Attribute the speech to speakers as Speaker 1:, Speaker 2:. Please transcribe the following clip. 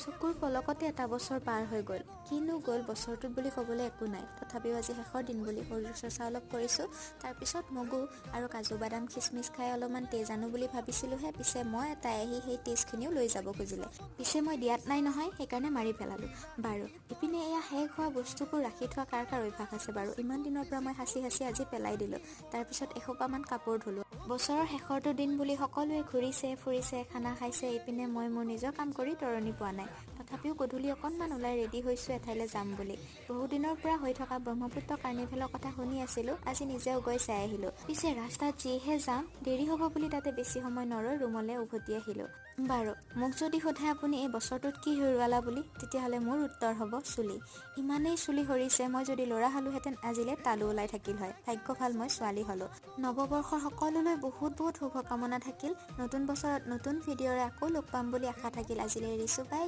Speaker 1: চকুৰ পলকতে এটা বছৰ পাৰ হৈ গ'ল। কিনো গ'ল বছৰটোত বুলি ক'বলৈ একো নাই। তথাপিও আজি শেষৰ দিন বুলি শৰীৰ চৰ্চা অলপ কৰিছোঁ। তাৰপিছত মগু আৰু কাজু বাদাম খিচমিচ খাই অলপমান তেজ আনো বুলি ভাবিছিলোঁহে, পিছে মই এটাই আহি সেই তেজখিনিও লৈ যাব খুজিলে। পিছে মই দিয়াত নাই নহয়, সেইকাৰণে মাৰি পেলালোঁ। বাৰু ইপিনে এয়া শেষ হোৱা বস্তুবোৰ ৰাখি থোৱা কাৰ কাৰ অভ্যাস আছে বাৰু? ইমান দিনৰ পৰা মই সাঁচি আজি পেলাই দিলোঁ। তাৰপিছত এসোপামান কাপোৰ ধুলোঁ। বছৰৰ শেষৰটো দিন বুলি সকলোৱে ঘূৰিছে ফুৰিছে, খানা খাইছে। ইপিনে মই মোৰ নিজৰ কাম কৰি তৰণি পোৱা নাই। তথাপিও গধূলি অকণমান ওলাই ৰেডি হৈছোঁ এঠাইলৈ যাম বুলি। বহুদিনৰ পৰা হৈ থকা ব্ৰহ্মপুত্ৰ কাৰ্নিভেলৰ কথা শুনি আছিলোঁ, আজি নিজেও গৈ চাই আহিলোঁ। পিছে ৰাস্তাত যিহে যাম, দেৰি হ'ব বুলি তাতে বেছি সময় নৰৈ ৰুমলৈ উভতি আহিলোঁ। বাৰু মোক যদি সোধে আপুনি এই বছৰটোত কি হেৰুৱালা বুলি, তেতিয়াহ'লে মোৰ উত্তৰ হ'ব চুলি। ইমানেই চুলি সৰিছে, মই যদি ল'ৰা হ'লোহেঁতেন আজিলৈ তালু ওলাই থাকিল হয়। ভাগ্য ভাল মই ছোৱালী হ'লোঁ। নৱবৰ্ষৰ সকলোলৈ বহুত বহুত শুভকামনা থাকিল। নতুন বছৰত নতুন ভিডিঅ'ৰে আকৌ লগ পাম বুলি আশা থাকিল। আজিলৈ এৰিছোঁ, বাই।